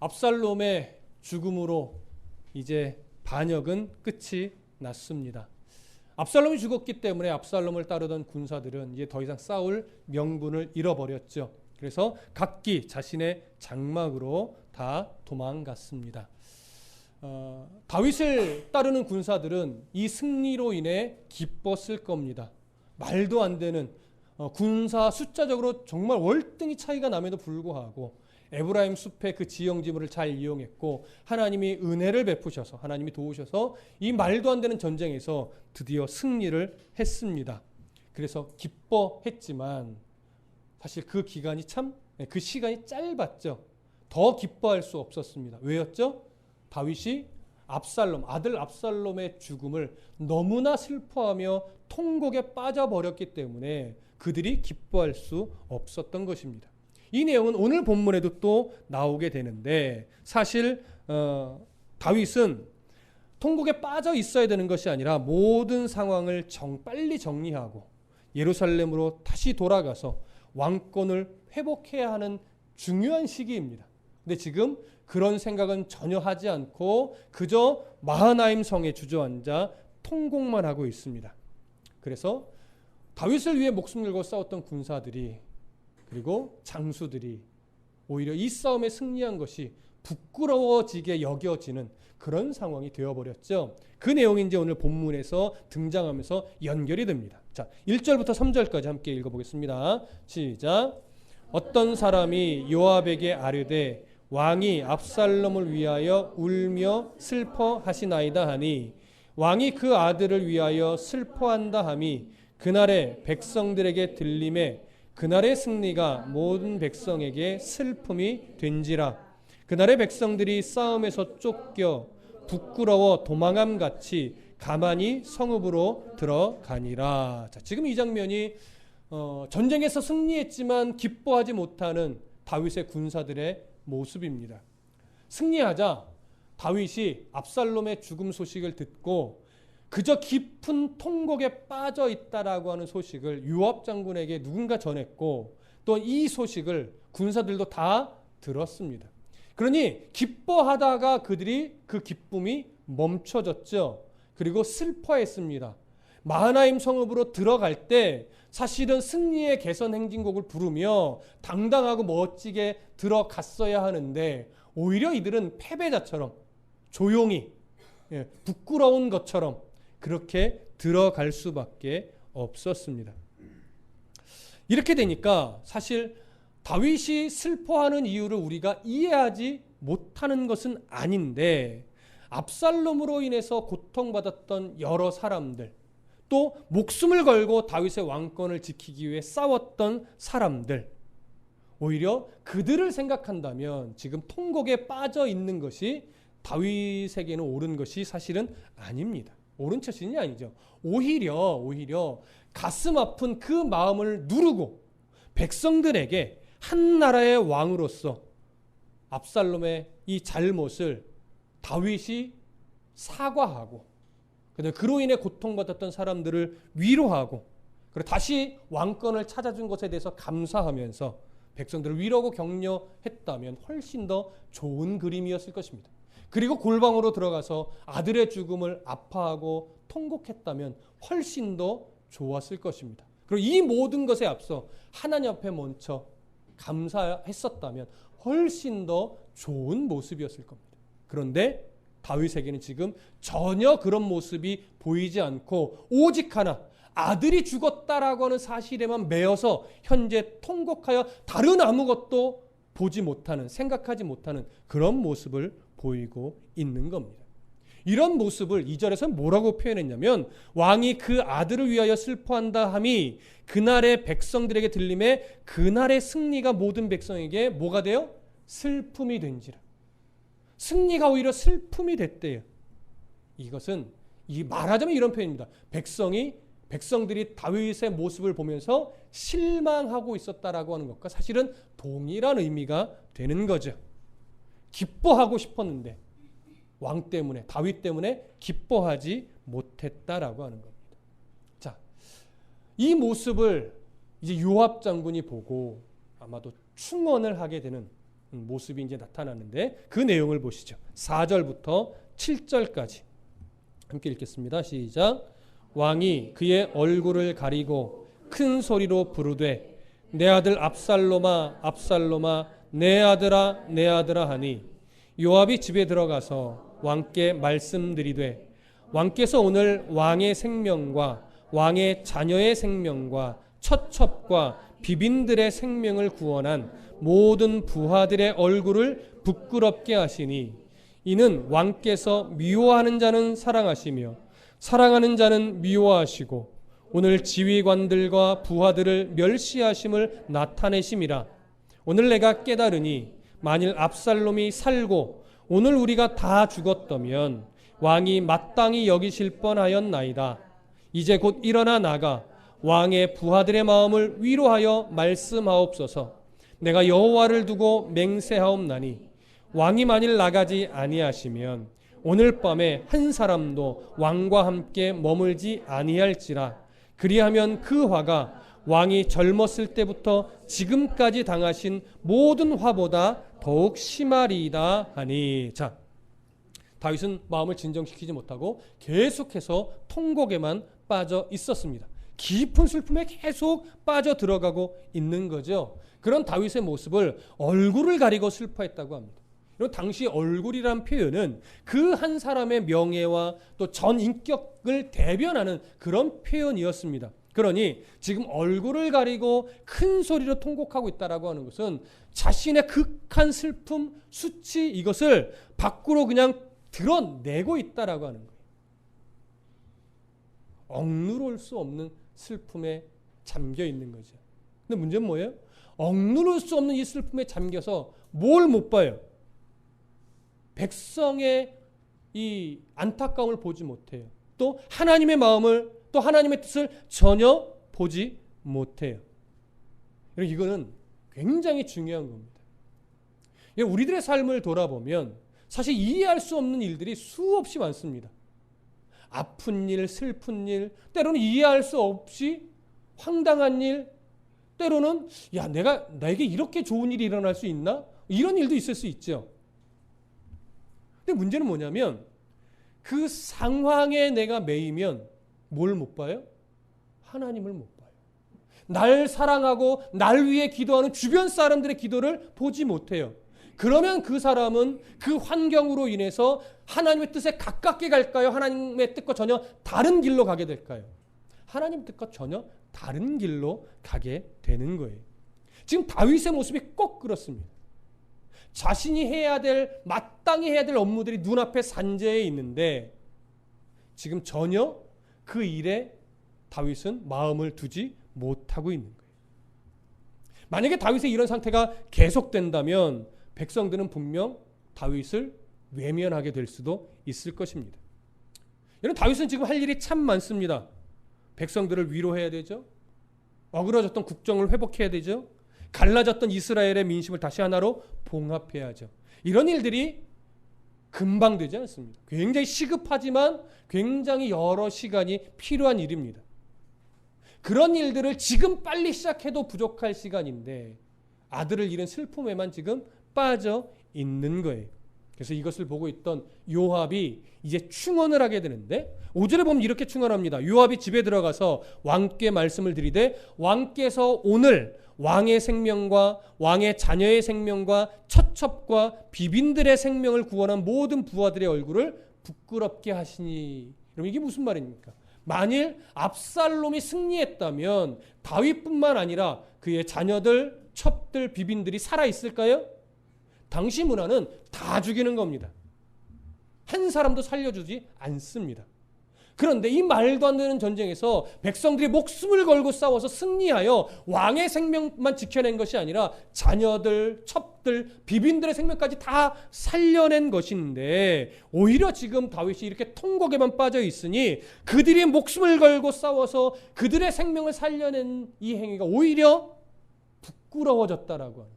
압살롬의 죽음으로 이제 반역은 끝이 났습니다. 압살롬이 죽었기 때문에 압살롬을 따르던 군사들은 이제 더 이상 싸울 명분을 잃어버렸죠. 그래서 각기 자신의 장막으로 다 도망갔습니다. 다윗을 따르는 군사들은 이 승리로 인해 기뻤을 겁니다. 말도 안 되는 군사 숫자적으로 정말 월등히 차이가 남에도 불구하고 에브라임 숲의 그 지형지물을 잘 이용했고 하나님이 은혜를 베푸셔서 하나님이 도우셔서 이 말도 안 되는 전쟁에서 드디어 승리를 했습니다. 그래서 기뻐했지만 사실 그 기간이 그 시간이 짧았죠. 더 기뻐할 수 없었습니다. 왜였죠? 다윗이 아들 압살롬의 죽음을 너무나 슬퍼하며 통곡에 빠져버렸기 때문에 그들이 기뻐할 수 없었던 것입니다. 이 내용은 오늘 본문에도 또 나오게 되는데 사실 다윗은 통곡에 빠져 있어야 되는 것이 아니라 모든 상황을 빨리 정리하고 예루살렘으로 다시 돌아가서 왕권을 회복해야 하는 중요한 시기입니다. 근데 지금 그런 생각은 전혀 하지 않고 그저 마하나임 성에 주저앉아 통곡만 하고 있습니다. 그래서 다윗을 위해 목숨 걸고 싸웠던 군사들이 그리고 장수들이 오히려 이 싸움에 승리한 것이 부끄러워지게 여겨지는 그런 상황이 되어버렸죠. 그 내용이 이제 오늘 본문에서 등장하면서 연결이 됩니다. 자, 1절부터 3절까지 함께 읽어보겠습니다. 시작. 어떤 사람이 요압에게 아뢰되 왕이 압살롬을 위하여 울며 슬퍼하시나이다 하니 왕이 그 아들을 위하여 슬퍼한다 함이 그날의 백성들에게 들림에 그날의 승리가 모든 백성에게 슬픔이 된지라. 그날의 백성들이 싸움에서 쫓겨 부끄러워 도망함 같이 가만히 성읍으로 들어가니라. 자, 지금 이 장면이 전쟁에서 승리했지만 기뻐하지 못하는 다윗의 군사들의 모습입니다. 승리하자 다윗이 압살롬의 죽음 소식을 듣고 그저 깊은 통곡에 빠져 있다라고 하는 소식을 요압 장군에게 누군가 전했고 또 이 소식을 군사들도 다 들었습니다. 그러니 기뻐하다가 그들이 그 기쁨이 멈춰졌죠. 그리고 슬퍼했습니다. 마하나임 성읍으로 들어갈 때 사실은 승리의 개선 행진곡을 부르며 당당하고 멋지게 들어갔어야 하는데 오히려 이들은 패배자처럼 조용히 부끄러운 것처럼 그렇게 들어갈 수밖에 없었습니다. 이렇게 되니까 사실 다윗이 슬퍼하는 이유를 우리가 이해하지 못하는 것은 아닌데 압살롬으로 인해서 고통받았던 여러 사람들 또 목숨을 걸고 다윗의 왕권을 지키기 위해 싸웠던 사람들 오히려 그들을 생각한다면 지금 통곡에 빠져 있는 것이 다윗에게는 옳은 것이 사실은 아닙니다. 옳은 처신이 아니죠. 오히려 가슴 아픈 그 마음을 누르고 백성들에게 한 나라의 왕으로서 압살롬의 이 잘못을 다윗이 사과하고 그로 인해 고통받았던 사람들을 위로하고 그리고 다시 왕권을 찾아준 것에 대해서 감사하면서 백성들을 위로하고 격려했다면 훨씬 더 좋은 그림이었을 것입니다. 그리고 골방으로 들어가서 아들의 죽음을 아파하고 통곡했다면 훨씬 더 좋았을 것입니다. 그리고 이 모든 것에 앞서 하나님 앞에 먼저 감사했었다면 훨씬 더 좋은 모습이었을 겁니다. 그런데 다윗에게는 지금 전혀 그런 모습이 보이지 않고 오직 하나 아들이 죽었다라고 하는 사실에만 매여서 현재 통곡하여 다른 아무것도 보지 못하는 생각하지 못하는 그런 모습을 보이고 있는 겁니다. 이런 모습을 2절에서 뭐라고 표현했냐면 왕이 그 아들을 위하여 슬퍼한다 함이 그날의 백성들에게 들림에 그날의 승리가 모든 백성에게 뭐가 돼요? 슬픔이 된지라. 승리가 오히려 슬픔이 됐대요. 이것은 말하자면 이런 표현입니다. 백성들이 다윗의 모습을 보면서 실망하고 있었다라고 하는 것과 사실은 동일한 의미가 되는 거죠. 기뻐하고 싶었는데 왕 때문에 다윗 때문에 기뻐하지 못했다라고 하는 겁니다. 자, 이 모습을 이제 요압 장군이 보고 아마도 충언을 하게 되는 모습이 이제 나타나는데 그 내용을 보시죠. 4절부터 7절까지 함께 읽겠습니다. 시작. 왕이 그의 얼굴을 가리고 큰 소리로 부르되 내 아들 압살롬아 압살롬아 내 아들아 내 아들아 하니 요압이 집에 들어가서 왕께 말씀드리되 왕께서 오늘 왕의 생명과 왕의 자녀의 생명과 첩첩과 비빈들의 생명을 구원한 모든 부하들의 얼굴을 부끄럽게 하시니 이는 왕께서 미워하는 자는 사랑하시며 사랑하는 자는 미워하시고 오늘 지휘관들과 부하들을 멸시하심을 나타내심이라. 오늘 내가 깨달으니 만일 압살롬이 살고 오늘 우리가 다 죽었다면 왕이 마땅히 여기실 뻔하였나이다. 이제 곧 일어나 나가 왕의 부하들의 마음을 위로하여 말씀하옵소서. 내가 여호와를 두고 맹세하옵나니 왕이 만일 나가지 아니하시면 오늘 밤에 한 사람도 왕과 함께 머물지 아니할지라. 그리하면 그 화가 왕이 젊었을 때부터 지금까지 당하신 모든 화보다 더욱 심하리이다 하니. 자, 다윗은 마음을 진정시키지 못하고 계속해서 통곡에만 빠져 있었습니다. 깊은 슬픔에 계속 빠져 들어가고 있는 거죠. 그런 다윗의 모습을 얼굴을 가리고 슬퍼했다고 합니다. 이런 당시 얼굴이란 표현은 그 한 사람의 명예와 또 전 인격을 대변하는 그런 표현이었습니다. 그러니 지금 얼굴을 가리고 큰 소리로 통곡하고 있다라고 하는 것은 자신의 극한 슬픔, 수치 이것을 밖으로 그냥 드러내고 있다라고 하는 거예요. 억누를 수 없는 슬픔에 잠겨 있는 거죠. 근데 문제는 뭐예요? 억누를 수 없는 이 슬픔에 잠겨서 뭘 못 봐요? 백성의 이 안타까움을 보지 못해요. 또 하나님의 마음을, 또 하나님의 뜻을 전혀 보지 못해요. 이거는 굉장히 중요한 겁니다. 우리들의 삶을 돌아보면 사실 이해할 수 없는 일들이 수없이 많습니다. 아픈 일, 슬픈 일, 때로는 이해할 수 없이 황당한 일, 때로는 야, 나에게 이렇게 좋은 일이 일어날 수 있나? 이런 일도 있을 수 있죠. 근데 문제는 뭐냐면 그 상황에 내가 매이면 뭘 못 봐요? 하나님을 못 봐요. 날 사랑하고 날 위해 기도하는 주변 사람들의 기도를 보지 못해요. 그러면 그 사람은 그 환경으로 인해서 하나님의 뜻에 가깝게 갈까요? 하나님의 뜻과 전혀 다른 길로 가게 될까요? 하나님의 뜻과 전혀 다른 길로 가게 되는 거예요. 지금 다윗의 모습이 꼭 그렇습니다. 자신이 마땅히 해야 될 업무들이 눈앞에 산재해 있는데 지금 전혀 그 일에 다윗은 마음을 두지 못하고 있는 거예요. 만약에 다윗의 이런 상태가 계속된다면 백성들은 분명 다윗을 외면하게 될 수도 있을 것입니다. 이런 다윗은 지금 할 일이 참 많습니다. 백성들을 위로해야 되죠. 어그러졌던 국정을 회복해야 되죠. 갈라졌던 이스라엘의 민심을 다시 하나로 봉합해야죠. 이런 일들이 금방 되지 않습니다. 굉장히 시급하지만 굉장히 여러 시간이 필요한 일입니다. 그런 일들을 지금 빨리 시작해도 부족할 시간인데 아들을 잃은 슬픔에만 지금 빠져 있는 거예요. 그래서 이것을 보고 있던 요압이 이제 충언을 하게 되는데 5절에 보면 이렇게 충언합니다. 요압이 집에 들어가서 왕께 말씀을 드리되 왕께서 오늘 왕의 생명과 왕의 자녀의 생명과 첩첩과 비빈들의 생명을 구원한 모든 부하들의 얼굴을 부끄럽게 하시니. 그럼 이게 무슨 말입니까? 만일 압살롬이 승리했다면 다윗뿐만 아니라 그의 자녀들, 첩들, 비빈들이 살아있을까요? 당시 문화는 다 죽이는 겁니다. 한 사람도 살려주지 않습니다. 그런데 이 말도 안 되는 전쟁에서 백성들이 목숨을 걸고 싸워서 승리하여 왕의 생명만 지켜낸 것이 아니라 자녀들, 첩들, 비빈들의 생명까지 다 살려낸 것인데 오히려 지금 다윗이 이렇게 통곡에만 빠져 있으니 그들이 목숨을 걸고 싸워서 그들의 생명을 살려낸 이 행위가 오히려 부끄러워졌다라고 하는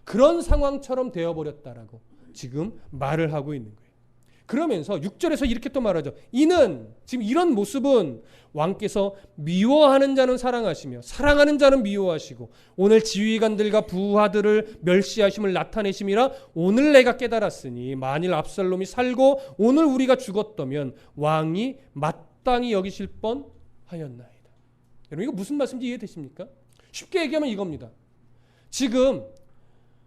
그런 상황처럼 되어버렸다라고 지금 말을 하고 있는 거예요. 그러면서 6절에서 이렇게 또 말하죠. 이는, 지금 이런 모습은 왕께서 미워하는 자는 사랑하시며 사랑하는 자는 미워하시고 오늘 지휘관들과 부하들을 멸시하심을 나타내심이라 오늘 내가 깨달았으니 만일 압살롬이 살고 오늘 우리가 죽었다면 왕이 마땅히 여기실 뻔하였나이다. 여러분 이거 무슨 말씀인지 이해되십니까? 쉽게 얘기하면 이겁니다. 지금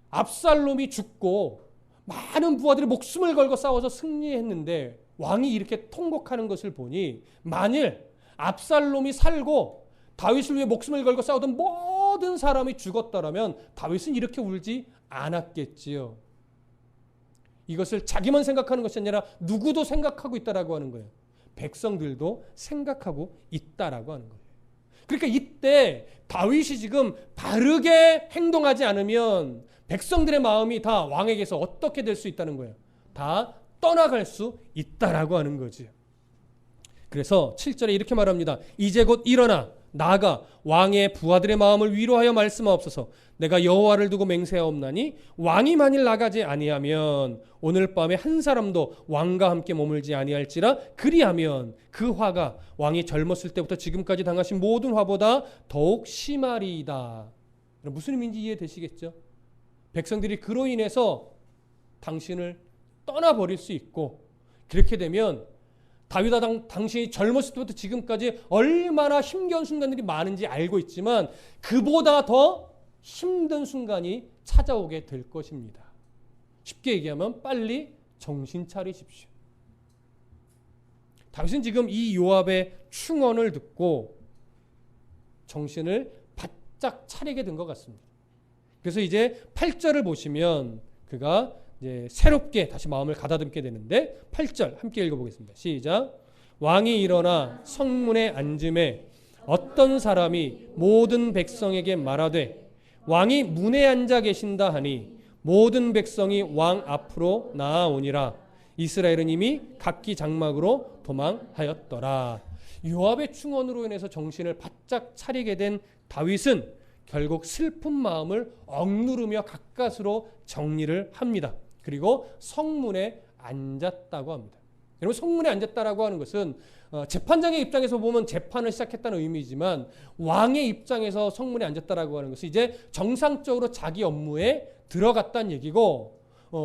압살롬이 죽고 많은 부하들이 목숨을 걸고 싸워서 승리했는데 왕이 이렇게 통곡하는 것을 보니 만일 압살롬이 살고 다윗을 위해 목숨을 걸고 싸우던 모든 사람이 죽었다라면 다윗은 이렇게 울지 않았겠지요. 이것을 자기만 생각하는 것이 아니라 누구도 생각하고 있다라고 하는 거예요. 백성들도 생각하고 있다라고 하는 거예요. 그러니까 이때 다윗이 지금 바르게 행동하지 않으면 백성들의 마음이 다 왕에게서 어떻게 될 수 있다는 거예요. 다 떠나갈 수 있다라고 하는 거지. 그래서 7절에 이렇게 말합니다. 이제 곧 일어나 나아가 왕의 부하들의 마음을 위로하여 말씀하옵소서. 내가 여호와를 두고 맹세하옵나니 왕이 만일 나가지 아니하면 오늘 밤에 한 사람도 왕과 함께 머물지 아니할지라 그리하면 그 화가 왕이 젊었을 때부터 지금까지 당하신 모든 화보다 더욱 심하리이다. 무슨 의미인지 이해되시겠죠? 백성들이 그로 인해서 당신을 떠나버릴 수 있고 그렇게 되면 다윗아 당신이 젊었을 때부터 지금까지 얼마나 힘겨운 순간들이 많은지 알고 있지만 그보다 더 힘든 순간이 찾아오게 될 것입니다. 쉽게 얘기하면 빨리 정신 차리십시오. 다윗은 지금 이 요압의 충언을 듣고 정신을 바짝 차리게 된 것 같습니다. 그래서 이제 8절을 보시면 그가 이제 새롭게 다시 마음을 가다듬게 되는데 8절 함께 읽어보겠습니다. 시작. 왕이 일어나 성문에 앉음에 어떤 사람이 모든 백성에게 말하되 왕이 문에 앉아 계신다 하니 모든 백성이 왕 앞으로 나아오니라. 이스라엘은 이미 각기 장막으로 도망하였더라. 요압의 충언으로 인해서 정신을 바짝 차리게 된 다윗은 결국 슬픈 마음을 억누르며 가까스로 정리를 합니다. 그리고 성문에 앉았다고 합니다. 여러분 성문에 앉았다라고 하는 것은 재판장의 입장에서 보면 재판을 시작했다는 의미지만 왕의 입장에서 성문에 앉았다라고 하는 것은 이제 정상적으로 자기 업무에 들어갔다는 얘기고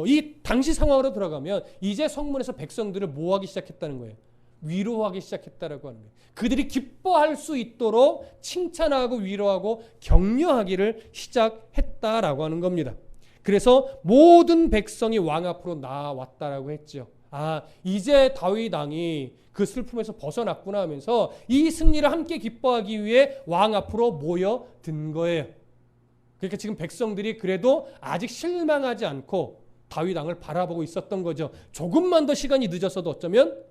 이 당시 상황으로 들어가면 이제 성문에서 백성들을 뭐하기 시작했다는 거예요. 위로하기 시작했다라고 하는 거예요. 그들이 기뻐할 수 있도록 칭찬하고 위로하고 격려하기를 시작했다라고 하는 겁니다. 그래서 모든 백성이 왕 앞으로 나왔다라고 했죠. 이제 다윗 왕이 그 슬픔에서 벗어났구나 하면서 이 승리를 함께 기뻐하기 위해 왕 앞으로 모여든 거예요. 그러니까 지금 백성들이 그래도 아직 실망하지 않고 다윗 왕을 바라보고 있었던 거죠. 조금만 더 시간이 늦었어도 어쩌면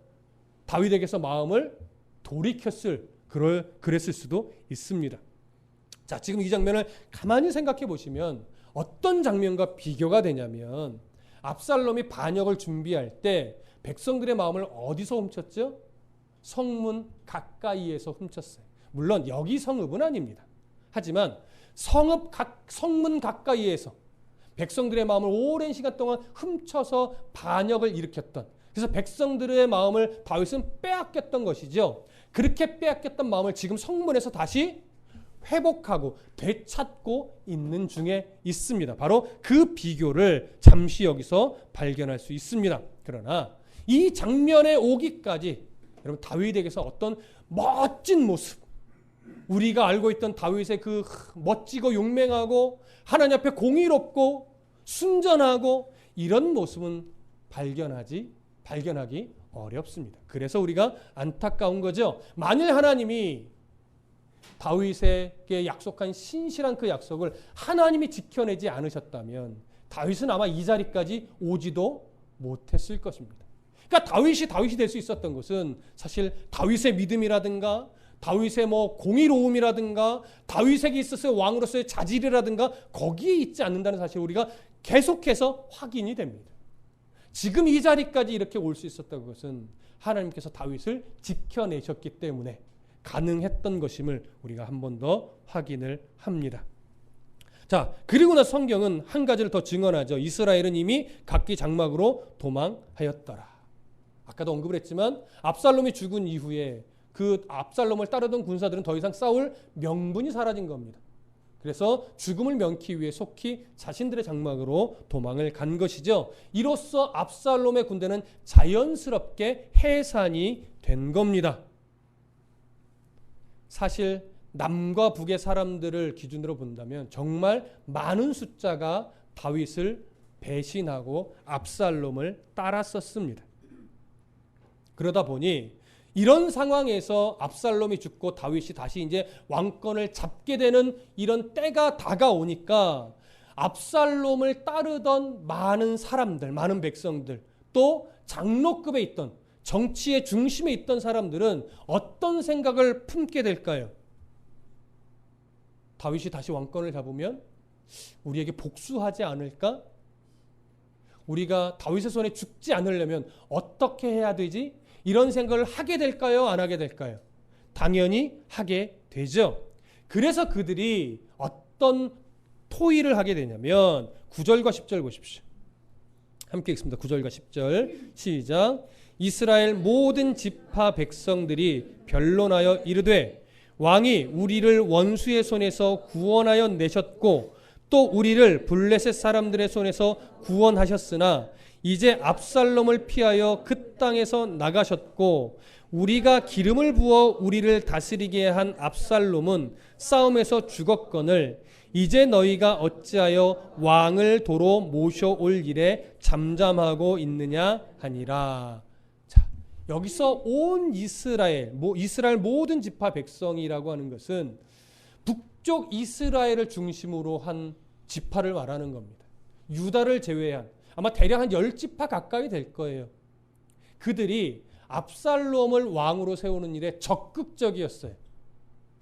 다윗에게서 마음을 그랬을 수도 있습니다. 자, 지금 이 장면을 가만히 생각해 보시면 어떤 장면과 비교가 되냐면 압살롬이 반역을 준비할 때 백성들의 마음을 어디서 훔쳤죠? 성문 가까이에서 훔쳤어요. 물론 여기 성읍은 아닙니다. 하지만 성문 가까이에서 백성들의 마음을 오랜 시간 동안 훔쳐서 반역을 일으켰던, 그래서 백성들의 마음을 다윗은 빼앗겼던 것이죠. 그렇게 빼앗겼던 마음을 지금 성문에서 다시 회복하고 되찾고 있는 중에 있습니다. 바로 그 비교를 잠시 여기서 발견할 수 있습니다. 그러나 이 장면에 오기까지 여러분 다윗에게서 어떤 멋진 모습, 우리가 알고 있던 다윗의 그 멋지고 용맹하고 하나님 앞에 공의롭고 순전하고 이런 모습은 발견하기 어렵습니다. 그래서 우리가 안타까운 거죠. 만일 하나님이 다윗에게 약속한 신실한 그 약속을 하나님이 지켜내지 않으셨다면 다윗은 아마 이 자리까지 오지도 못했을 것입니다. 그러니까 다윗이 될 수 있었던 것은 사실 다윗의 믿음이라든가 다윗의 공의로움이라든가 다윗에게 있어서의 왕으로서의 자질이라든가 거기에 있지 않는다는 사실을 우리가 계속해서 확인이 됩니다. 지금 이 자리까지 이렇게 올 수 있었던 것은 하나님께서 다윗을 지켜내셨기 때문에 가능했던 것임을 우리가 한 번 더 확인을 합니다. 자, 그리고 나서 성경은 한 가지를 더 증언하죠. 이스라엘은 이미 각기 장막으로 도망하였더라. 아까도 언급을 했지만 압살롬이 죽은 이후에 그 압살롬을 따르던 군사들은 더 이상 싸울 명분이 사라진 겁니다. 그래서 죽음을 면키 위해 속히 자신들의 장막으로 도망을 간 것이죠. 이로써 압살롬의 군대는 자연스럽게 해산이 된 겁니다. 사실 남과 북의 사람들을 기준으로 본다면 정말 많은 숫자가 다윗을 배신하고 압살롬을 따랐었습니다. 그러다 보니 이런 상황에서 압살롬이 죽고 다윗이 다시 이제 왕권을 잡게 되는 이런 때가 다가오니까 압살롬을 따르던 많은 사람들, 많은 백성들, 또 장로급에 있던 정치의 중심에 있던 사람들은 어떤 생각을 품게 될까요? 다윗이 다시 왕권을 잡으면 우리에게 복수하지 않을까? 우리가 다윗의 손에 죽지 않으려면 어떻게 해야 되지? 이런 생각을 하게 될까요? 안 하게 될까요? 당연히 하게 되죠. 그래서 그들이 어떤 토의를 하게 되냐면 9절과 10절 보십시오. 함께 읽습니다. 9절과 10절 시작. 이스라엘 모든 지파 백성들이 변론하여 이르되 왕이 우리를 원수의 손에서 구원하여 내셨고 또 우리를 블레셋 사람들의 손에서 구원하셨으나 이제 압살롬을 피하여 그 땅에서 나가셨고 우리가 기름을 부어 우리를 다스리게 한 압살롬은 싸움에서 죽었거늘 이제 너희가 어찌하여 왕을 도로 모셔올 일에 잠잠하고 있느냐 하니라. 자, 여기서 온 이스라엘 모든 지파 백성이라고 하는 것은 북쪽 이스라엘을 중심으로 한 지파를 말하는 겁니다. 유다를 제외한 아마 대략 한 10지파 가까이 될 거예요. 그들이 압살롬을 왕으로 세우는 일에 적극적이었어요.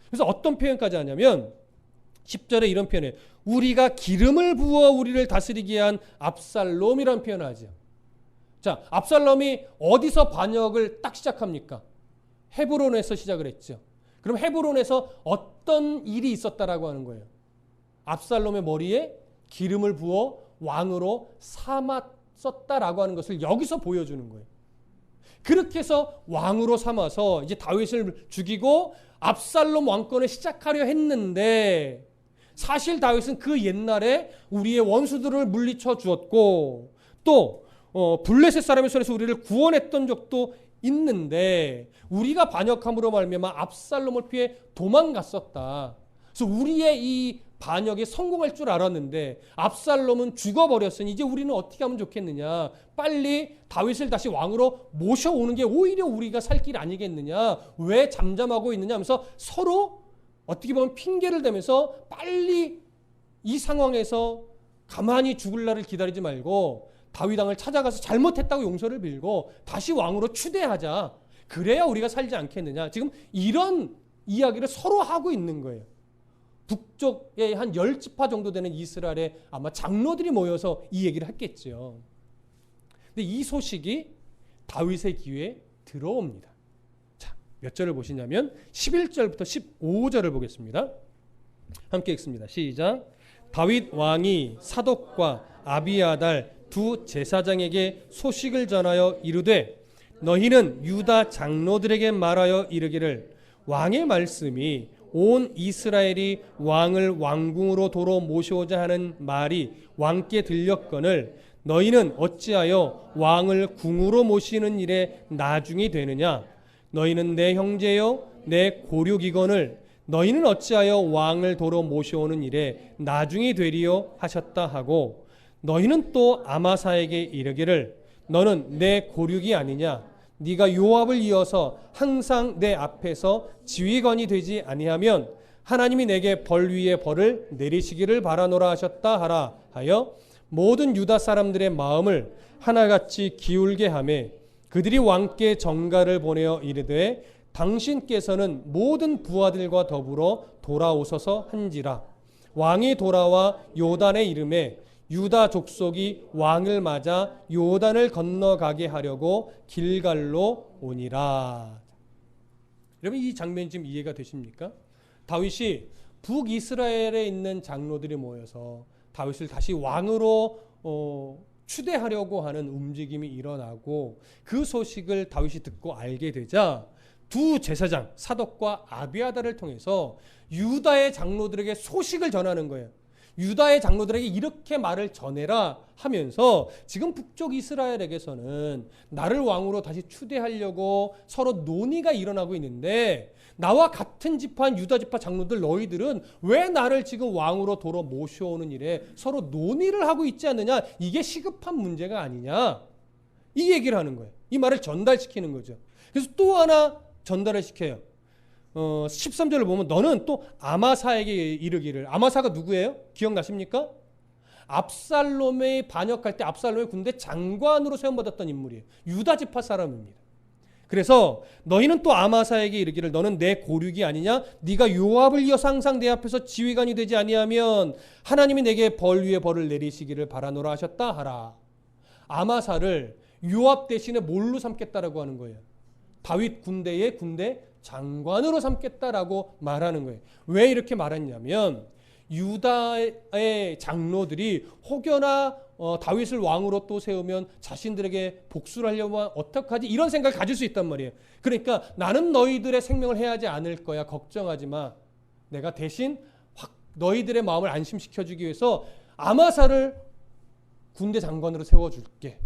그래서 어떤 표현까지 하냐면 10절에 이런 표현이에요. 우리가 기름을 부어 우리를 다스리게 한 압살롬이라는 표현을 하죠. 자, 압살롬이 어디서 반역을 딱 시작합니까? 헤브론에서 시작을 했죠. 그럼 헤브론에서 어떤 일이 있었다라고 하는 거예요? 압살롬의 머리에 기름을 부어 왕으로 삼았었다라고 하는 것을 여기서 보여주는 거예요. 그렇게 해서 왕으로 삼아서 이제 다윗을 죽이고 압살롬 왕권을 시작하려 했는데 사실 다윗은 그 옛날에 우리의 원수들을 물리쳐 주었고 또 블레셋 사람의 손에서 우리를 구원했던 적도 있는데 우리가 반역함으로 말미암아 압살롬을 피해 도망갔었다. 그래서 우리의 이 반역에 성공할 줄 알았는데 압살롬은 죽어버렸으니 이제 우리는 어떻게 하면 좋겠느냐. 빨리 다윗을 다시 왕으로 모셔오는 게 오히려 우리가 살 길 아니겠느냐. 왜 잠잠하고 있느냐 하면서 서로 어떻게 보면 핑계를 대면서 빨리 이 상황에서 가만히 죽을 날을 기다리지 말고 다윗 왕을 찾아가서 잘못했다고 용서를 빌고 다시 왕으로 추대하자. 그래야 우리가 살지 않겠느냐. 지금 이런 이야기를 서로 하고 있는 거예요. 북쪽에 한 10지파 정도 되는 이스라엘의 아마 장로들이 모여서 이 얘기를 했겠죠. 근데 이 소식이 다윗의 귀에 들어옵니다. 자, 몇 절을 보시냐면 11절부터 15절을 보겠습니다. 함께 읽습니다. 시작. 다윗 왕이 사독과 아비아달 두 제사장에게 소식을 전하여 이르되 너희는 유다 장로들에게 말하여 이르기를 왕의 말씀이 온 이스라엘이 왕을 왕궁으로 도로 모셔오자 하는 말이 왕께 들렸거늘 너희는 어찌하여 왕을 궁으로 모시는 일에 나중이 되느냐. 너희는 내 형제요 내 고륙이거늘 너희는 어찌하여 왕을 도로 모셔오는 일에 나중이 되리요 하셨다 하고 너희는 또 아마사에게 이르기를 너는 내 고륙이 아니냐. 네가 요압을 이어서 항상 내 앞에서 지휘관이 되지 아니하면 하나님이 내게 벌 위에 벌을 내리시기를 바라노라 하셨다 하라 하여 모든 유다 사람들의 마음을 하나같이 기울게 하매 그들이 왕께 전가를 보내어 이르되 당신께서는 모든 부하들과 더불어 돌아오소서 한지라. 왕이 돌아와 요단의 이름에 유다 족속이 왕을 맞아 요단을 건너가게 하려고 길갈로 오니라. 여러분 이 장면이 지금 이해가 되십니까? 다윗이 북이스라엘에 있는 장로들이 모여서 다윗을 다시 왕으로 추대하려고 하는 움직임이 일어나고 그 소식을 다윗이 듣고 알게 되자 두 제사장 사독과 아비아달을 통해서 유다의 장로들에게 소식을 전하는 거예요. 유다의 장로들에게 이렇게 말을 전해라 하면서 지금 북쪽 이스라엘에게서는 나를 왕으로 다시 추대하려고 서로 논의가 일어나고 있는데 나와 같은 지파인 유다 지파 장로들 너희들은 왜 나를 지금 왕으로 도로 모셔오는 일에 서로 논의를 하고 있지 않느냐? 이게 시급한 문제가 아니냐? 이 얘기를 하는 거예요. 이 말을 전달시키는 거죠. 그래서 또 하나 전달을 시켜요. 13절을 보면 너는 또 아마사에게 이르기를. 아마사가 누구예요? 기억나십니까? 압살롬의 반역할 때 압살롬의 군대 장관으로 세움받았던 인물이에요. 유다 지파 사람입니다. 그래서 너희는 또 아마사에게 이르기를 너는 내 고륙이 아니냐? 네가 요압을 이어 항상 내 앞에서 지휘관이 되지 아니하면 하나님이 내게 벌 위에 벌을 내리시기를 바라노라 하셨다 하라. 아마사를 요압 대신에 뭘로 삼겠다라고 하는 거예요? 다윗 군대의 군대 장관으로 삼겠다라고 말하는 거예요. 왜 이렇게 말했냐면 유다의 장로들이 혹여나 다윗을 왕으로 또 세우면 자신들에게 복수를 하려면 어떡하지? 이런 생각을 가질 수 있단 말이에요. 그러니까 나는 너희들의 생명을 해하지 않을 거야. 걱정하지 마. 내가 대신 너희들의 마음을 안심시켜주기 위해서 아마사를 군대 장관으로 세워줄게.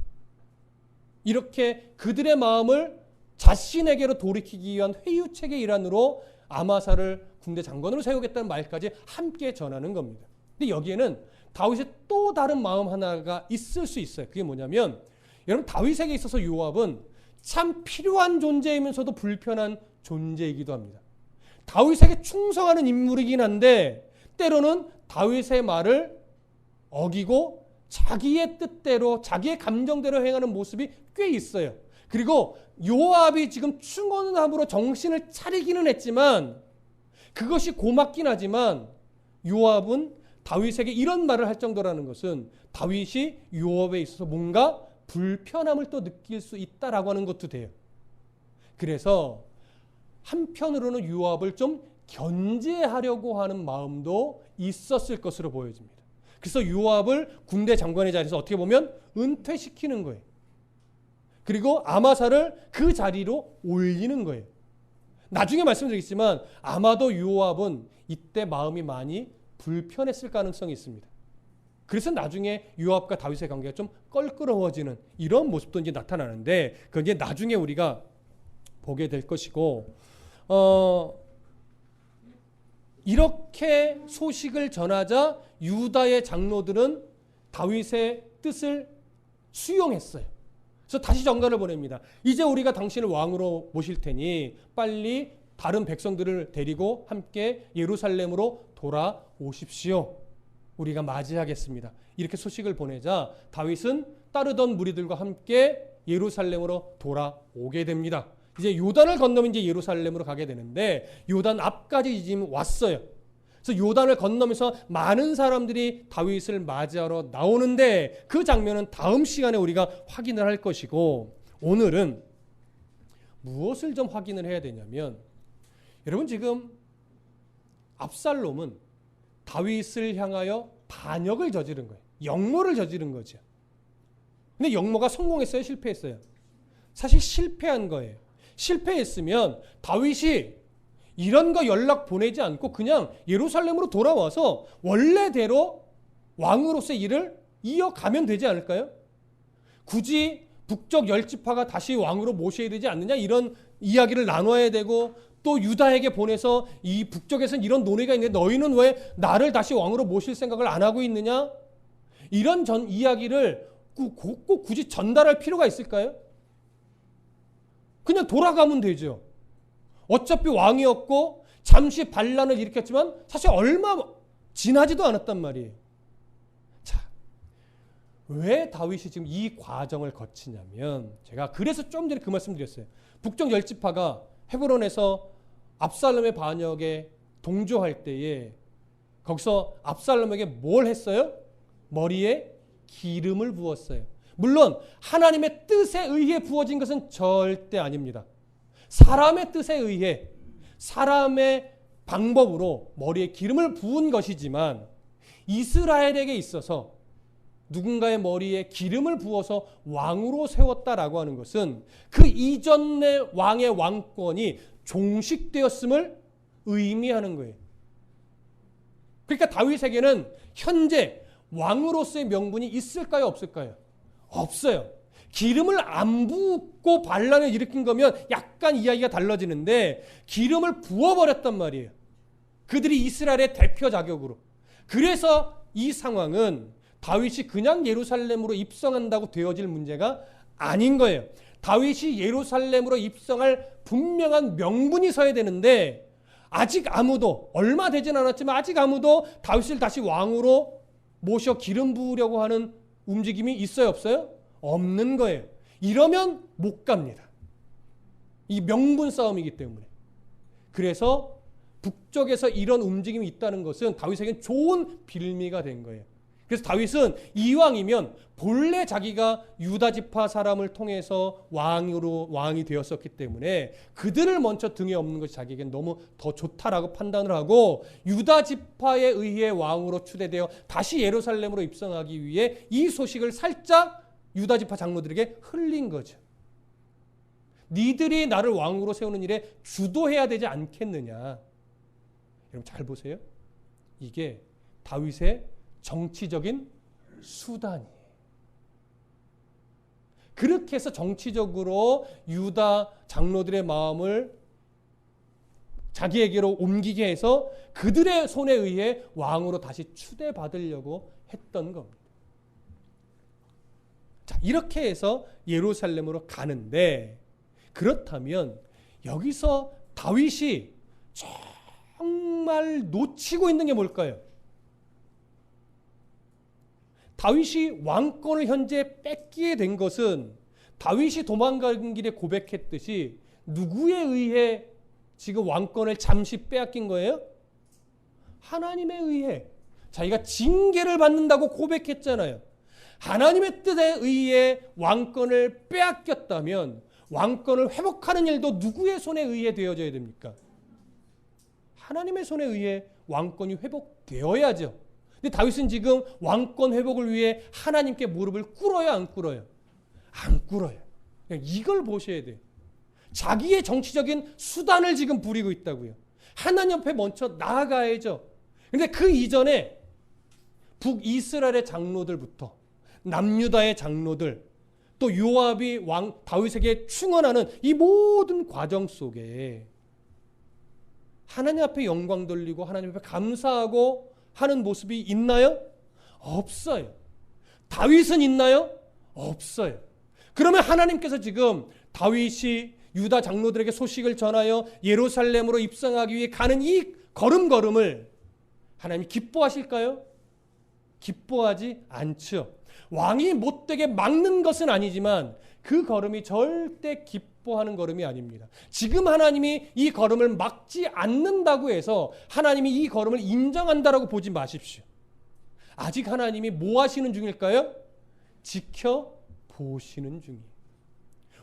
이렇게 그들의 마음을 자신에게로 돌이키기 위한 회유책의 일환으로 아마사를 군대 장관으로 세우겠다는 말까지 함께 전하는 겁니다. 근데 여기에는 다윗의 또 다른 마음 하나가 있을 수 있어요. 그게 뭐냐면 여러분 다윗에게 있어서 요압은 참 필요한 존재이면서도 불편한 존재이기도 합니다. 다윗에게 충성하는 인물이긴 한데 때로는 다윗의 말을 어기고 자기의 뜻대로 자기의 감정대로 행하는 모습이 꽤 있어요. 그리고 요압이 지금 충원함으로 정신을 차리기는 했지만 그것이 고맙긴 하지만 요압은 다윗에게 이런 말을 할 정도라는 것은 다윗이 요압에 있어서 뭔가 불편함을 또 느낄 수 있다라고 하는 것도 돼요. 그래서 한편으로는 요압을 좀 견제하려고 하는 마음도 있었을 것으로 보여집니다. 그래서 요압을 군대 장관의 자리에서 어떻게 보면 은퇴시키는 거예요. 그리고 아마사를 그 자리로 올리는 거예요. 나중에 말씀드리겠지만 아마도 요압은 이때 마음이 많이 불편했을 가능성이 있습니다. 그래서 나중에 요압과 다윗의 관계가 좀 껄끄러워지는 이런 모습도 이제 나타나는데 그건 이제 나중에 우리가 보게 될 것이고 이렇게 소식을 전하자 유다의 장로들은 다윗의 뜻을 수용했어요. 그래서 다시 전가를 보냅니다. 이제 우리가 당신을 왕으로 모실 테니 빨리 다른 백성들을 데리고 함께 예루살렘으로 돌아오십시오. 우리가 맞이하겠습니다. 이렇게 소식을 보내자 다윗은 따르던 무리들과 함께 예루살렘으로 돌아오게 됩니다. 이제 요단을 건너면 이제 예루살렘으로 가게 되는데 요단 앞까지 지금 왔어요. 그래서 요단을 건너면서 많은 사람들이 다윗을 맞이하러 나오는데 그 장면은 다음 시간에 우리가 확인을 할 것이고 오늘은 무엇을 좀 확인을 해야 되냐면 여러분 지금 압살롬은 다윗을 향하여 반역을 저지른 거예요. 역모를 저지른 거죠. 근데 역모가 성공했어요? 실패했어요? 사실 실패한 거예요. 실패했으면 다윗이 이런 거 연락 보내지 않고 그냥 예루살렘으로 돌아와서 원래대로 왕으로서의 일을 이어가면 되지 않을까요? 굳이 북쪽 10지파가 다시 왕으로 모셔야 되지 않느냐 이런 이야기를 나눠야 되고 또 유다에게 보내서 이 북쪽에서는 이런 논의가 있는데 너희는 왜 나를 다시 왕으로 모실 생각을 안 하고 있느냐? 이런 이야기를 꼭 굳이 전달할 필요가 있을까요? 그냥 돌아가면 되죠. 어차피 왕이었고 잠시 반란을 일으켰지만 사실 얼마 지나지도 않았단 말이에요. 자, 왜 다윗이 지금 이 과정을 거치냐면 제가 그래서 좀 전에 그 말씀 드렸어요. 북쪽 10지파가 헤브론에서 압살롬의 반역에 동조할 때에 거기서 압살롬에게 뭘 했어요? 머리에 기름을 부었어요. 물론 하나님의 뜻에 의해 부어진 것은 절대 아닙니다. 사람의 뜻에 의해 사람의 방법으로 머리에 기름을 부은 것이지만 이스라엘에게 있어서 누군가의 머리에 기름을 부어서 왕으로 세웠다라고 하는 것은 그 이전의 왕의 왕권이 종식되었음을 의미하는 거예요. 그러니까 다윗에게는 현재 왕으로서의 명분이 있을까요? 없을까요? 없어요. 기름을 안 붓고 반란을 일으킨 거면 약간 이야기가 달라지는데 기름을 부어버렸단 말이에요. 그들이 이스라엘의 대표 자격으로. 그래서 이 상황은 다윗이 그냥 예루살렘으로 입성한다고 되어질 문제가 아닌 거예요. 다윗이 예루살렘으로 입성할 분명한 명분이 서야 되는데 아직 아무도, 얼마 되진 않았지만 아직 아무도 다윗을 다시 왕으로 모셔 기름 부으려고 하는 움직임이 있어요, 없어요? 없는 거예요. 이러면 못 갑니다. 이 명분 싸움이기 때문에. 그래서 북쪽에서 이런 움직임이 있다는 것은 다윗에겐 좋은 빌미가 된 거예요. 그래서 다윗은 이왕이면 본래 자기가 유다 지파 사람을 통해서 왕이 되었었기 때문에 그들을 먼저 등에 업는 것이 자기에겐 너무 더 좋다라고 판단을 하고 유다 지파에 의해 왕으로 추대되어 다시 예루살렘으로 입성하기 위해 이 소식을 살짝 유다 지파 장로들에게 흘린 거죠. 니들이 나를 왕으로 세우는 일에 주도해야 되지 않겠느냐. 여러분 잘 보세요. 이게 다윗의 정치적인 수단이에요. 그렇게 해서 정치적으로 유다 장로들의 마음을 자기에게로 옮기게 해서 그들의 손에 의해 왕으로 다시 추대받으려고 했던 겁니다. 자, 이렇게 해서 예루살렘으로 가는데 그렇다면 여기서 다윗이 정말 놓치고 있는 게 뭘까요? 다윗이 왕권을 현재 뺏기게 된 것은 다윗이 도망가는 길에 고백했듯이 누구에 의해 지금 왕권을 잠시 빼앗긴 거예요? 하나님에 의해. 자기가 징계를 받는다고 고백했잖아요. 하나님의 뜻에 의해 왕권을 빼앗겼다면 왕권을 회복하는 일도 누구의 손에 의해 되어져야 됩니까? 하나님의 손에 의해 왕권이 회복되어야죠. 근데 다윗은 지금 왕권 회복을 위해 하나님께 무릎을 꿇어요, 안 꿇어요? 안 꿇어요. 이걸 보셔야 돼요. 자기의 정치적인 수단을 지금 부리고 있다고요. 하나님 앞에 먼저 나아가야죠. 그런데 그 이전에 북이스라엘의 장로들부터 남유다의 장로들 또 요압이 왕 다윗에게 충원하는 이 모든 과정 속에 하나님 앞에 영광 돌리고 하나님 앞에 감사하고 하는 모습이 있나요? 없어요. 다윗은 있나요? 없어요. 그러면 하나님께서 지금 다윗이 유다 장로들에게 소식을 전하여 예루살렘으로 입성하기 위해 가는 이 걸음걸음을 하나님이 기뻐하실까요? 기뻐하지 않죠. 왕이 못되게 막는 것은 아니지만 그 걸음이 절대 기뻐하는 걸음이 아닙니다. 지금 하나님이 이 걸음을 막지 않는다고 해서 하나님이 이 걸음을 인정한다라고 보지 마십시오. 아직 하나님이 뭐 하시는 중일까요? 지켜보시는 중이에요.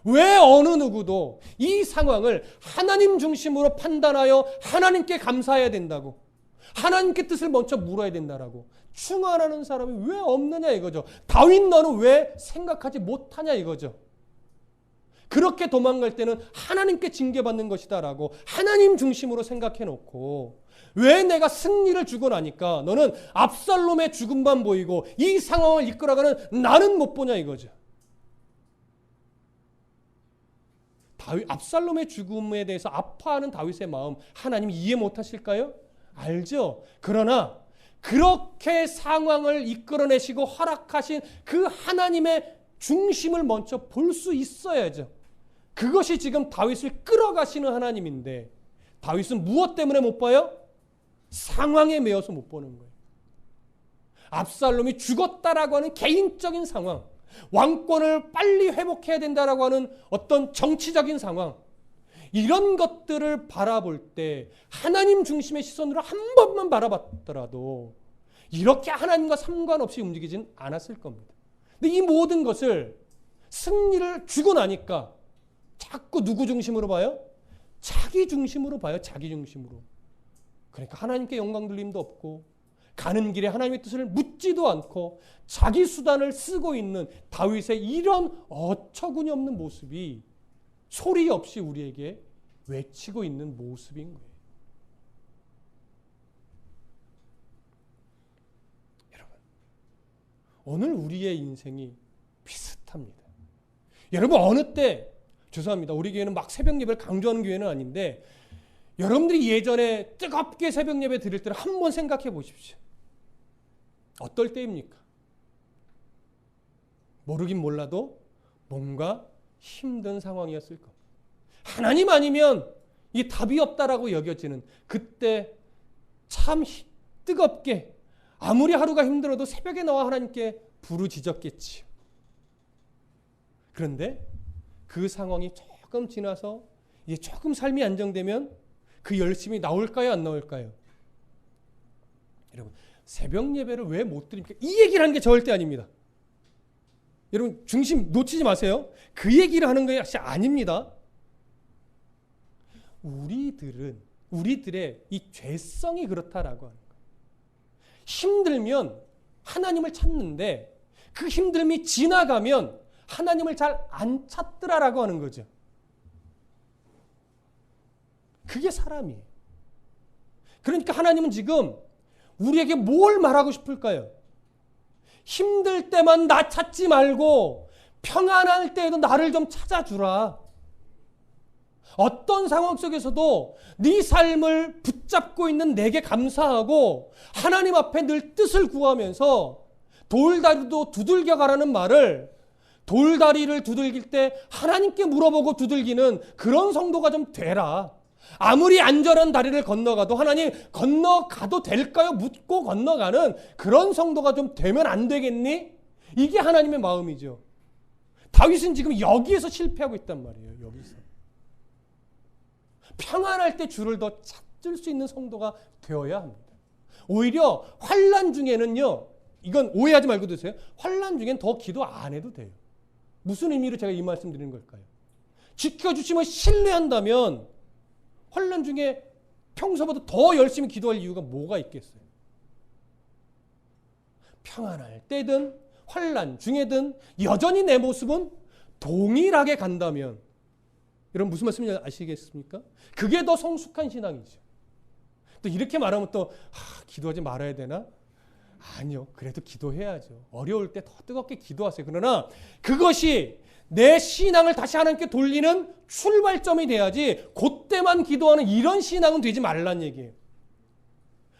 왜 어느 누구도 이 상황을 하나님 중심으로 판단하여 하나님께 감사해야 된다고, 하나님께 뜻을 먼저 물어야 된다라고 충원하는 사람이 왜 없느냐 이거죠. 다윗 너는 왜 생각하지 못하냐 이거죠. 그렇게 도망갈 때는 하나님께 징계받는 것이다라고 하나님 중심으로 생각해 놓고 왜 내가 승리를 주고 나니까 너는 압살롬의 죽음만 보이고 이 상황을 이끌어가는 나는 못 보냐 이거죠. 압살롬의 죽음에 대해서 아파하는 다윗의 마음 하나님이 이해 못하실까요? 알죠. 그러나 그렇게 상황을 이끌어내시고 허락하신 그 하나님의 중심을 먼저 볼 수 있어야죠. 그것이 지금 다윗을 끌어가시는 하나님인데 다윗은 무엇 때문에 못 봐요? 상황에 매여서 못 보는 거예요. 압살롬이 죽었다라고 하는 개인적인 상황, 왕권을 빨리 회복해야 된다라고 하는 어떤 정치적인 상황, 이런 것들을 바라볼 때 하나님 중심의 시선으로 한 번만 바라봤더라도 이렇게 하나님과 상관없이 움직이진 않았을 겁니다. 근데 이 모든 것을 승리를 주고 나니까 자꾸 누구 중심으로 봐요? 자기 중심으로 봐요. 자기 중심으로. 그러니까 하나님께 영광 돌림도 없고 가는 길에 하나님의 뜻을 묻지도 않고 자기 수단을 쓰고 있는 다윗의 이런 어처구니없는 모습이 소리 없이 우리에게 외치고 있는 모습인 거예요. 여러분, 오늘 우리의 인생이 비슷합니다. 여러분, 어느 때, 죄송합니다. 우리 교회는 막 새벽 예배를 강조하는 교회는 아닌데, 여러분들이 예전에 뜨겁게 새벽 예배 드릴 때를 한번 생각해 보십시오. 어떨 때입니까? 모르긴 몰라도 뭔가 힘든 상황이었을 겁니다. 하나님 아니면 이 답이 없다라고 여겨지는 그때 참 뜨겁게 아무리 하루가 힘들어도 새벽에 나와 하나님께 부르짖었겠지요. 그런데 그 상황이 조금 지나서 이제 조금 삶이 안정되면 그 열심이 나올까요? 안 나올까요? 여러분, 새벽 예배를 왜 못 드립니까? 이 얘기를 하는 게 절대 아닙니다. 여러분, 중심 놓치지 마세요. 그 얘기를 하는 것이 아닙니다. 우리들의 이 죄성이 그렇다라고 하는 거예요. 힘들면 하나님을 찾는데 그 힘듦이 지나가면 하나님을 잘 안 찾더라라고 하는 거죠. 그게 사람이에요. 그러니까 하나님은 지금 우리에게 뭘 말하고 싶을까요? 힘들 때만 나 찾지 말고 평안할 때에도 나를 좀 찾아주라. 어떤 상황 속에서도 네 삶을 붙잡고 있는 내게 감사하고 하나님 앞에 늘 뜻을 구하면서 돌다리도 두들겨 가라는 말을 돌다리를 두들길 때 하나님께 물어보고 두들기는 그런 성도가 좀 되라. 아무리 안전한 다리를 건너가도 하나님 건너가도 될까요? 묻고 건너가는 그런 성도가 좀 되면 안 되겠니? 이게 하나님의 마음이죠. 다윗은 지금 여기에서 실패하고 있단 말이에요. 여기서. 평안할 때 주를 더 찾을 수 있는 성도가 되어야 합니다. 오히려 환난 중에는요. 이건 오해하지 말고 드세요. 환난 중엔 더 기도 안 해도 돼요. 무슨 의미로 제가 이 말씀 드리는 걸까요? 지켜주시면 신뢰한다면 환난 중에 평소보다 더 열심히 기도할 이유가 뭐가 있겠어요? 평안할 때든 환난 중에든 여전히 내 모습은 동일하게 간다면 여러분 무슨 말씀인지 아시겠습니까? 그게 더 성숙한 신앙이죠. 또 이렇게 말하면 또 기도하지 말아야 되나? 아니요. 그래도 기도해야죠. 어려울 때 더 뜨겁게 기도하세요. 그러나 그것이 내 신앙을 다시 하나님께 돌리는 출발점이 돼야지 그때만 기도하는 이런 신앙은 되지 말란 얘기예요.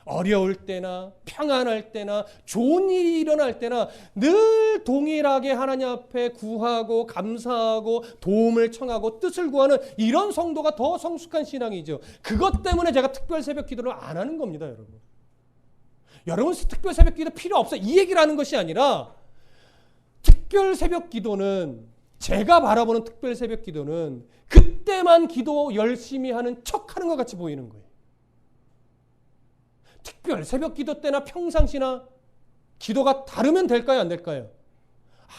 어려울 때나 평안할 때나 좋은 일이 일어날 때나 늘 동일하게 하나님 앞에 구하고 감사하고 도움을 청하고 뜻을 구하는 이런 성도가 더 성숙한 신앙이죠. 그것 때문에 제가 특별 새벽 기도를 안 하는 겁니다, 여러분. 여러분 특별 새벽 기도 필요 없어요. 이 얘기를 하는 것이 아니라 특별 새벽 기도는 제가 바라보는 특별 새벽 기도는 그때만 기도 열심히 하는 척하는 것 같이 보이는 거예요. 특별 새벽 기도 때나 평상시나 기도가 다르면 될까요? 안 될까요?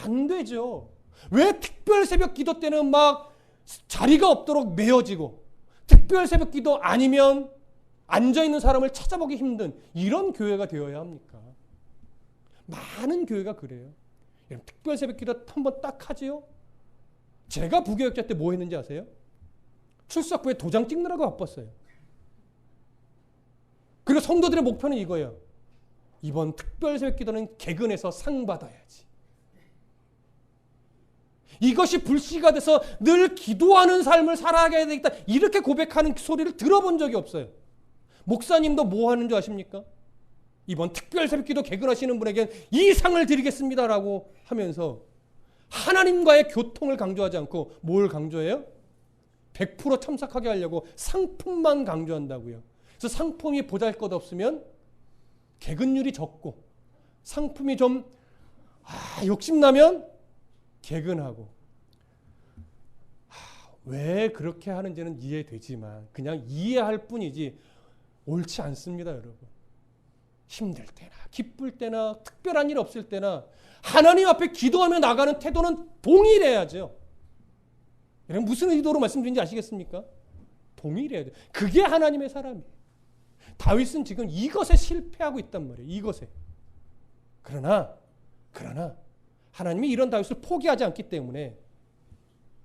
안 되죠. 왜 특별 새벽 기도 때는 막 자리가 없도록 메어지고 특별 새벽 기도 아니면 앉아있는 사람을 찾아보기 힘든 이런 교회가 되어야 합니까? 많은 교회가 그래요. 특별 새벽 기도 한번 딱 하지요? 제가 부교육자 때 뭐 했는지 아세요? 출석부에 도장 찍느라고 바빴어요. 그리고 성도들의 목표는 이거예요. 이번 특별 새벽 기도는 개근해서 상 받아야지. 이것이 불씨가 돼서 늘 기도하는 삶을 살아가야 되겠다. 이렇게 고백하는 소리를 들어본 적이 없어요. 목사님도 뭐 하는 줄 아십니까? 이번 특별 새벽 기도 개근하시는 분에겐 이 상을 드리겠습니다라고 하면서 하나님과의 교통을 강조하지 않고 뭘 강조해요? 100% 참석하게 하려고 상품만 강조한다고요. 그래서 상품이 보잘것없으면 개근율이 적고 상품이 좀 욕심나면 개근하고 왜 그렇게 하는지는 이해되지만 그냥 이해할 뿐이지 옳지 않습니다, 여러분. 힘들 때나 기쁠 때나 특별한 일 없을 때나 하나님 앞에 기도하며 나가는 태도는 동일해야죠. 여러분 무슨 의도로 말씀드린지 아시겠습니까? 동일해야 돼요. 그게 하나님의 사람이에요. 다윗은 지금 이것에 실패하고 있단 말이에요. 이것에. 그러나 하나님이 이런 다윗을 포기하지 않기 때문에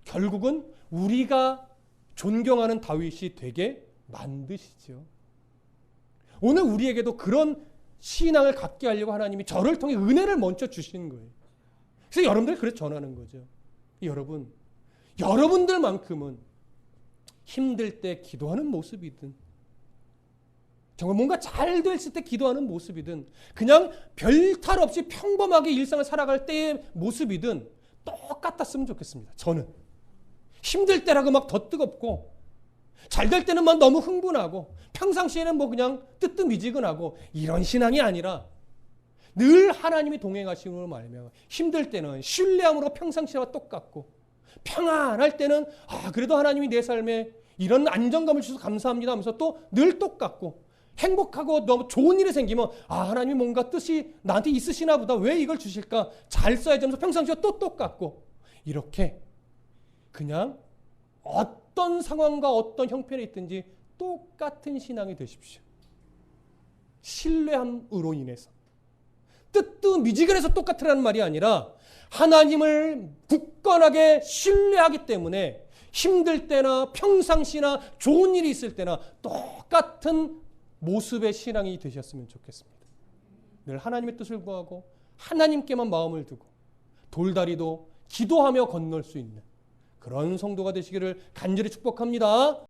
결국은 우리가 존경하는 다윗이 되게 만드시죠. 오늘 우리에게도 그런 신앙을 갖게 하려고 하나님이 저를 통해 은혜를 먼저 주시는 거예요. 그래서 여러분들 그래서 전하는 거죠. 여러분, 여러분들만큼은 힘들 때 기도하는 모습이든 정말 뭔가 잘 됐을 때 기도하는 모습이든 그냥 별 탈 없이 평범하게 일상을 살아갈 때의 모습이든 똑같았으면 좋겠습니다. 저는 힘들 때라고 막 더 뜨겁고 잘 될 때는 막 너무 흥분하고 평상시에는 뭐 그냥 뜨뜻미지근하고 이런 신앙이 아니라 늘 하나님이 동행하심으로 말미암아 힘들 때는 신뢰함으로 평상시와 똑같고 평안할 때는 그래도 하나님이 내 삶에 이런 안정감을 주셔서 감사합니다 하면서 또 늘 똑같고 행복하고 너무 좋은 일이 생기면 하나님이 뭔가 뜻이 나한테 있으시나 보다 왜 이걸 주실까 잘 써야지 하면서 평상시와 또 똑같고 이렇게 그냥 어떤 상황과 어떤 형편에 있든지 똑같은 신앙이 되십시오. 신뢰함으로 인해서 뜨뜻미지근해서 똑같으라는 말이 아니라 하나님을 굳건하게 신뢰하기 때문에 힘들 때나 평상시나 좋은 일이 있을 때나 똑같은 모습의 신앙이 되셨으면 좋겠습니다. 늘 하나님의 뜻을 구하고 하나님께만 마음을 두고 돌다리도 기도하며 건널 수 있는 그런 성도가 되시기를 간절히 축복합니다.